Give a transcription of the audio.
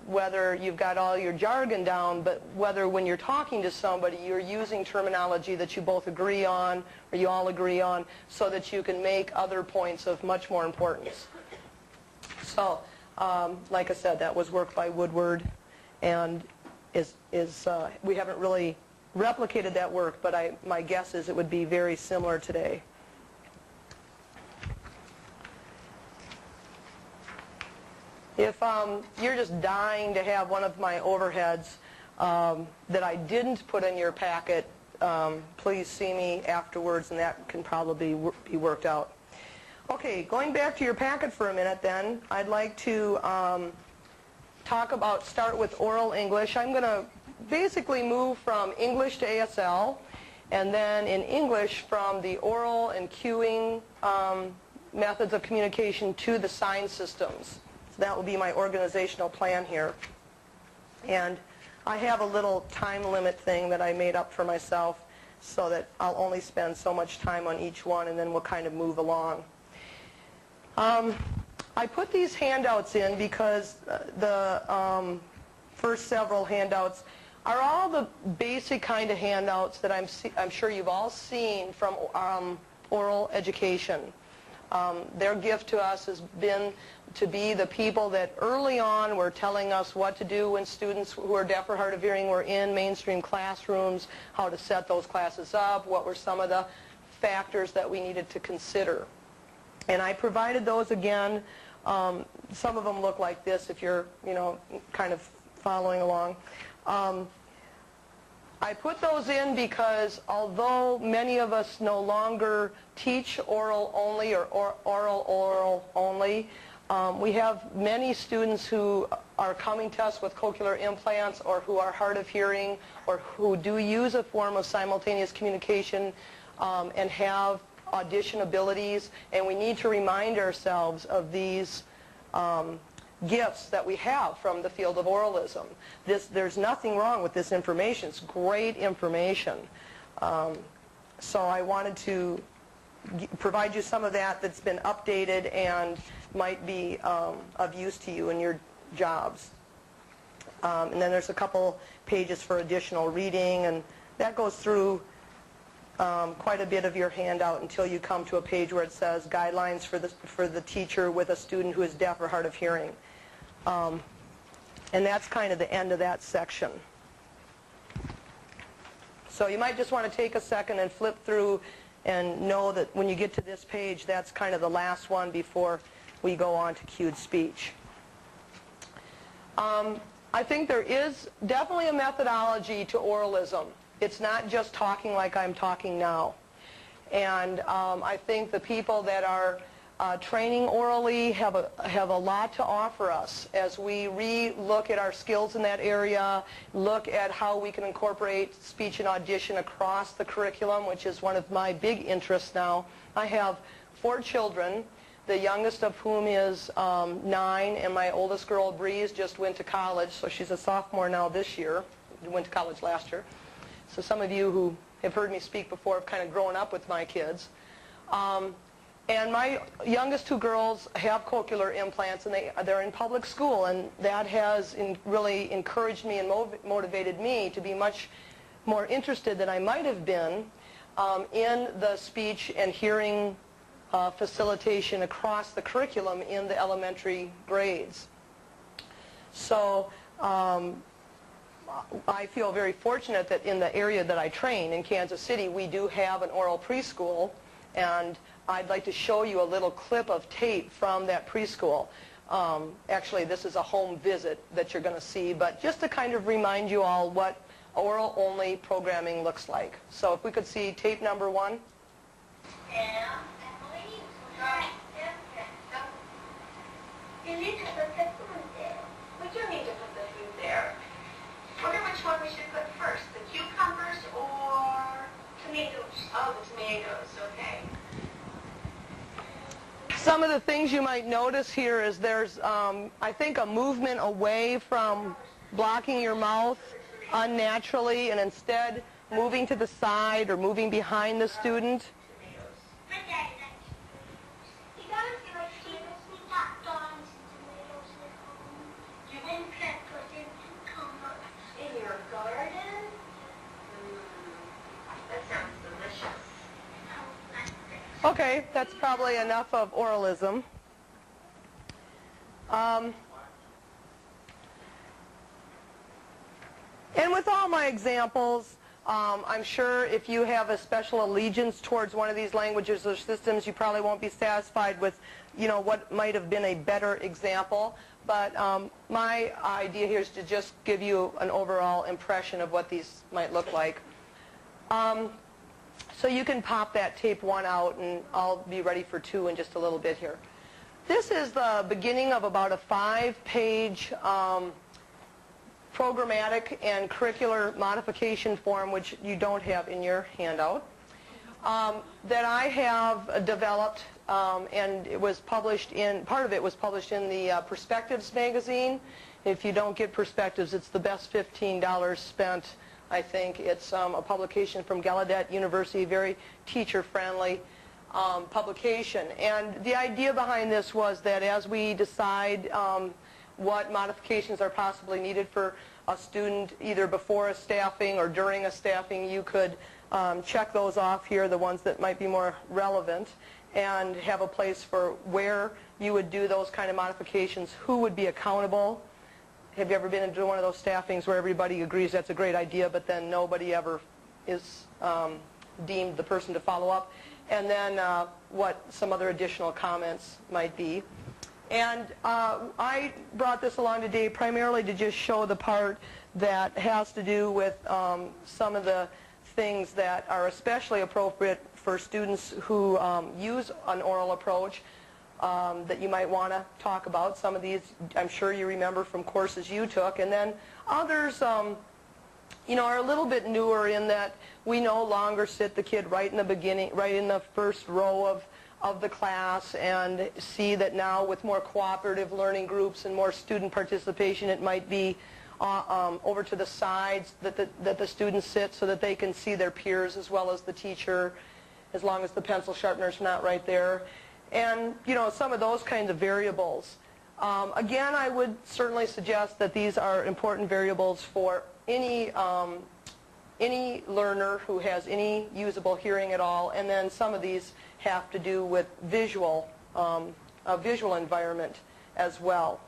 whether you've got all your jargon down, but whether when you're talking to somebody you're using terminology that you both agree on or you all agree on, so that you can make other points of much more importance. So, like I said, that was work by Woodward, and we haven't really replicated that work, but my guess is it would be very similar today. If you're just dying to have one of my overheads that I didn't put in your packet, please see me afterwards, and that can probably be worked out. Okay, going back to your packet for a minute then, I'd like to start with oral English. I'm going to basically move from English to ASL, and then in English from the oral and cueing methods of communication to the sign systems. So that will be my organizational plan here. And I have a little time limit thing that I made up for myself so that I'll only spend so much time on each one, and then we'll kind of move along. I put these handouts in because the first several handouts are all the basic kind of handouts that I'm sure you've all seen from oral education. Their gift to us has been to be the people that early on were telling us what to do when students who are deaf or hard of hearing were in mainstream classrooms, how to set those classes up, what were some of the factors that we needed to consider. And I provided those again. Some of them look like this if you're, kind of following along. I put those in because although many of us no longer teach oral only or oral only, we have many students who are coming to us with cochlear implants or who are hard of hearing or who do use a form of simultaneous communication and have audition abilities, and we need to remind ourselves of these gifts that we have from the field of oralism. There's nothing wrong with this information. It's great information. So I wanted to provide you some of that that's been updated and might be of use to you in your jobs. And then there's a couple pages for additional reading, and that goes through quite a bit of your handout until you come to a page where it says guidelines for the teacher with a student who is deaf or hard of hearing. And that's kind of the end of that section. So you might just want to take a second and flip through and know that when you get to this page, that's kind of the last one before we go on to cued speech. I think there is definitely a methodology to oralism. It's not just talking like I'm talking now. And I think the people that are training orally have a lot to offer us as we re-look at our skills in that area, look at how we can incorporate speech and audition across the curriculum, which is one of my big interests now. I have 4 children, the youngest of whom is 9, and my oldest girl, Breeze, just went to college, so she's a sophomore now this year, went to college last year. So some of you who have heard me speak before have kind of grown up with my kids. And my youngest 2 girls have cochlear implants, and they're in public school, and that has really encouraged me and motivated me to be much more interested than I might have been in the speech and hearing facilitation across the curriculum in the elementary grades. So I feel very fortunate that in the area that I train in Kansas City, we do have an oral preschool, and I'd like to show you a little clip of tape from that preschool. Actually, this is a home visit that you're going to see, but just to kind of remind you all what oral-only programming looks like. So if we could see tape number 1. You need to put the food there. We do need to put the food there. Wonder which one we should put first, the cucumbers or tomatoes? Oh, the tomatoes, okay. Some of the things you might notice here is there's, I think, a movement away from blocking your mouth unnaturally and instead moving to the side or moving behind the student. Okay, that's probably enough of oralism. And with all my examples, I'm sure if you have a special allegiance towards one of these languages or systems, you probably won't be satisfied with, what might have been a better example. But my idea here is to just give you an overall impression of what these might look like. So you can pop that tape 1 out, and I'll be ready for 2 in just a little bit here. This is the beginning of about a 5-page programmatic and curricular modification form, which you don't have in your handout, that I have developed, and it was published part of it was published in the Perspectives magazine. If you don't get Perspectives, it's the best $15 spent, I think. It's a publication from Gallaudet University, very teacher-friendly publication. And the idea behind this was that as we decide what modifications are possibly needed for a student, either before a staffing or during a staffing, you could check those off here, the ones that might be more relevant, and have a place for where you would do those kind of modifications, who would be accountable. Have you ever been into one of those staffings where everybody agrees that's a great idea, but then nobody ever is deemed the person to follow up? And then what some other additional comments might be. And I brought this along today primarily to just show the part that has to do with some of the things that are especially appropriate for students who use an oral approach that you might want to talk about. Some of these I'm sure you remember from courses you took, and then others are a little bit newer in that we no longer sit the kid right in the beginning, right in the first row of the class, and see that now with more cooperative learning groups and more student participation, it might be over to the sides that the students sit so that they can see their peers as well as the teacher, as long as the pencil sharpener's not right there. And, some of those kinds of variables. Again, I would certainly suggest that these are important variables for any learner who has any usable hearing at all, and then some of these have to do with a visual environment as well.